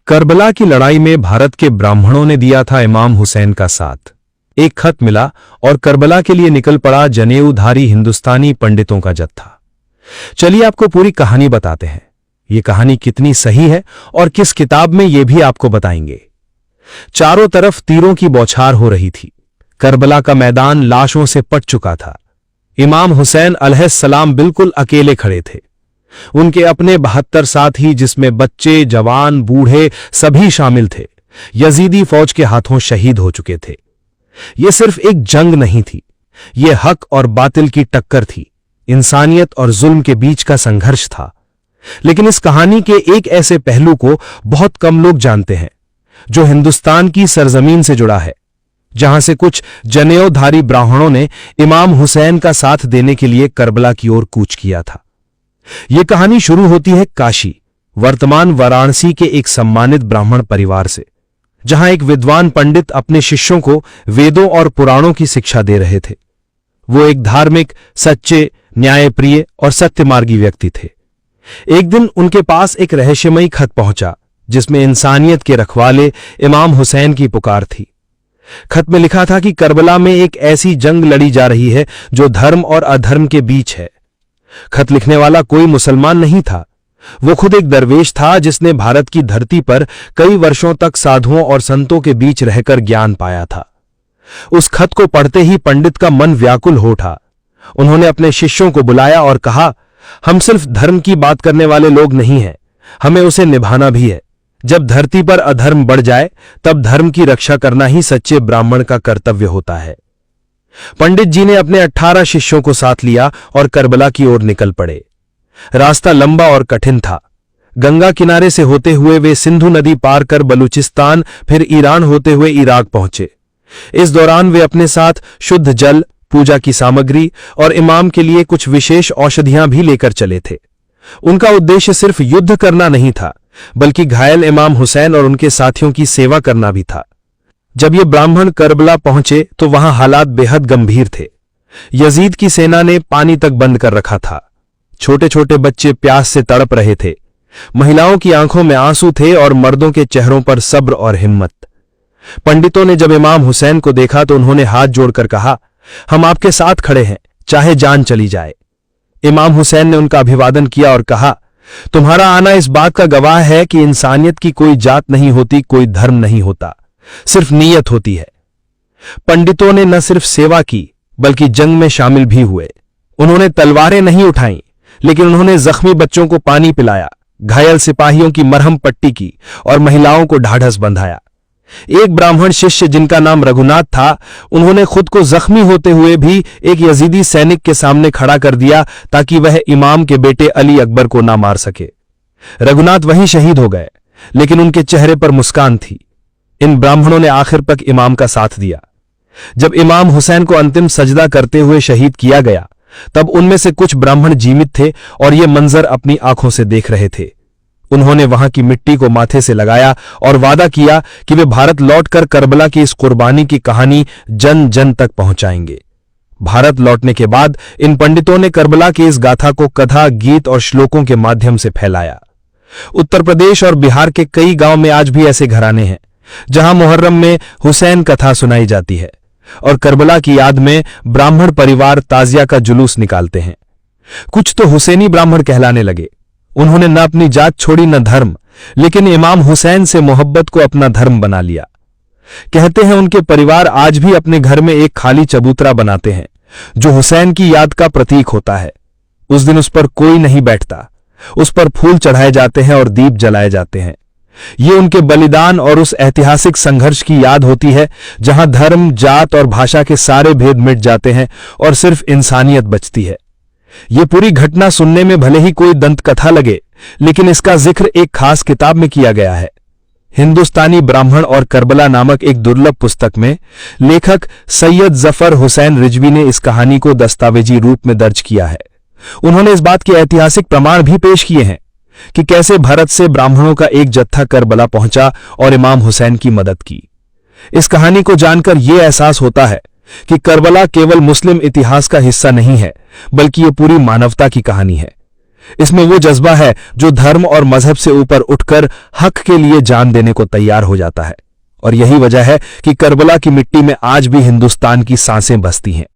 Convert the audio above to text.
Karbala की लड़ाई में भारत के ब्राह्मणों ने दिया था इमाम हुसैन का साथ। एक खत मिला और करबला के लिए निकल पड़ा जनेऊधारी हिंदुस्तानी पंडितों का जत्था। चलिए आपको पूरी कहानी बताते हैं। ये कहानी कितनी सही है और किस किताब में ये भी आपको बताएंगे। चारों तरफ तीरों की बौछार हो रही थी। करबला का मैदान लाशों से पट चुका था। इमाम हुसैन अलैहिस्सलाम बिल्कुल अकेले खड़े थे। उनके अपने 72 साथी, जिसमें बच्चे, जवान, बूढ़े सभी शामिल थे, यजीदी फौज के हाथों शहीद हो चुके थे। यह सिर्फ एक जंग नहीं थी, यह हक और बातिल की टक्कर थी, इंसानियत और जुल्म के बीच का संघर्ष था। लेकिन इस कहानी के एक ऐसे पहलू को बहुत कम लोग जानते हैं, जो हिंदुस्तान की सरजमीन से जुड़ा है, जहां से कुछ जनेऊधारी ब्राह्मणों ने इमाम हुसैन का साथ देने के लिए करबला की ओर कूच किया था। यह कहानी शुरू होती है काशी, वर्तमान वाराणसी के एक सम्मानित ब्राह्मण परिवार से, जहां एक विद्वान पंडित अपने शिष्यों को वेदों और पुराणों की शिक्षा दे रहे थे। वो एक धार्मिक, सच्चे, न्यायप्रिय और सत्यमार्गी व्यक्ति थे। एक दिन उनके पास एक रहस्यमयी खत पहुंचा, जिसमें इंसानियत के रखवाले इमाम हुसैन की पुकार थी। खत में लिखा था कि करबला में एक ऐसी जंग लड़ी जा रही है जो धर्म और अधर्म के बीच है। खत लिखने वाला कोई मुसलमान नहीं था, वो खुद एक दरवेश था, जिसने भारत की धरती पर कई वर्षों तक साधुओं और संतों के बीच रहकर ज्ञान पाया था। उस खत को पढ़ते ही पंडित का मन व्याकुल हो उठा। उन्होंने अपने शिष्यों को बुलाया और कहा, हम सिर्फ धर्म की बात करने वाले लोग नहीं हैं, हमें उसे निभाना भी है। जब धरती पर अधर्म बढ़ जाए, तब धर्म की रक्षा करना ही सच्चे ब्राह्मण का कर्तव्य होता है। पंडित जी ने अपने 18 शिष्यों को साथ लिया और करबला की ओर निकल पड़े। रास्ता लंबा और कठिन था। गंगा किनारे से होते हुए वे सिंधु नदी पार कर बलूचिस्तान, फिर ईरान होते हुए इराक पहुंचे। इस दौरान वे अपने साथ शुद्ध जल, पूजा की सामग्री और इमाम के लिए कुछ विशेष औषधियां भी लेकर चले थे। उनका उद्देश्य सिर्फ युद्ध करना नहीं था, बल्कि घायल इमाम हुसैन और उनके साथियों की सेवा करना भी था। जब ये ब्राह्मण करबला पहुंचे तो वहां हालात बेहद गंभीर थे। यजीद की सेना ने पानी तक बंद कर रखा था। छोटे छोटे बच्चे प्यास से तड़प रहे थे। महिलाओं की आंखों में आंसू थे और मर्दों के चेहरों पर सब्र और हिम्मत। पंडितों ने जब इमाम हुसैन को देखा तो उन्होंने हाथ जोड़कर कहा, हम आपके साथ खड़े हैं, चाहे जान चली जाए। इमाम हुसैन ने उनका अभिवादन किया और कहा, तुम्हारा आना इस बात का गवाह है कि इंसानियत की कोई जात नहीं होती, कोई धर्म नहीं होता, सिर्फ नीयत होती है। पंडितों ने न सिर्फ सेवा की, बल्कि जंग में शामिल भी हुए। उन्होंने तलवारें नहीं उठाई, लेकिन उन्होंने जख्मी बच्चों को पानी पिलाया, घायल सिपाहियों की मरहम पट्टी की और महिलाओं को ढाढ़स बंधाया। एक ब्राह्मण शिष्य, जिनका नाम रघुनाथ था, उन्होंने खुद को जख्मी होते हुए भी एक यजीदी सैनिक के सामने खड़ा कर दिया, ताकि वह इमाम के बेटे अली अकबर को ना मार सके। रघुनाथ वहीं शहीद हो गए, लेकिन उनके चेहरे पर मुस्कान थी। इन ब्राह्मणों ने आखिर तक इमाम का साथ दिया। जब इमाम हुसैन को अंतिम सजदा करते हुए शहीद किया गया, तब उनमें से कुछ ब्राह्मण जीवित थे और यह मंजर अपनी आंखों से देख रहे थे। उन्होंने वहां की मिट्टी को माथे से लगाया और वादा किया कि वे भारत लौटकर करबला की इस कुर्बानी की कहानी जन जन तक पहुंचाएंगे। भारत लौटने के बाद इन पंडितों ने करबला की इस गाथा को कथा, गीत और श्लोकों के माध्यम से फैलाया। उत्तर प्रदेश और बिहार के कई गांव में आज भी ऐसे घराने हैं, जहां मुहर्रम में हुसैन कथा सुनाई जाती है और करबला की याद में ब्राह्मण परिवार ताजिया का जुलूस निकालते हैं। कुछ तो हुसैनी ब्राह्मण कहलाने लगे। उन्होंने न अपनी जात छोड़ी, न धर्म, लेकिन इमाम हुसैन से मोहब्बत को अपना धर्म बना लिया। कहते हैं उनके परिवार आज भी अपने घर में एक खाली चबूतरा बनाते हैं, जो हुसैन की याद का प्रतीक होता है। उस दिन उस पर कोई नहीं बैठता, उस पर फूल चढ़ाए जाते हैं और दीप जलाए जाते हैं। ये उनके बलिदान और उस ऐतिहासिक संघर्ष की याद होती है, जहां धर्म, जात और भाषा के सारे भेद मिट जाते हैं और सिर्फ इंसानियत बचती है। ये पूरी घटना सुनने में भले ही कोई दंत कथा लगे, लेकिन इसका जिक्र एक खास किताब में किया गया है। हिंदुस्तानी ब्राह्मण और करबला नामक एक दुर्लभ पुस्तक में लेखक सैयद जफर हुसैन रिजवी ने इस कहानी को दस्तावेजी रूप में दर्ज किया है। उन्होंने इस बात के ऐतिहासिक प्रमाण भी पेश किए हैं कि कैसे भारत से ब्राह्मणों का एक जत्था करबला पहुंचा और इमाम हुसैन की मदद की। इस कहानी को जानकर यह एहसास होता है कि करबला केवल मुस्लिम इतिहास का हिस्सा नहीं है, बल्कि ये पूरी मानवता की कहानी है। इसमें वो जज्बा है जो धर्म और मजहब से ऊपर उठकर हक के लिए जान देने को तैयार हो जाता है। और यही वजह है कि करबला की मिट्टी में आज भी हिंदुस्तान की सांसें बसती हैं।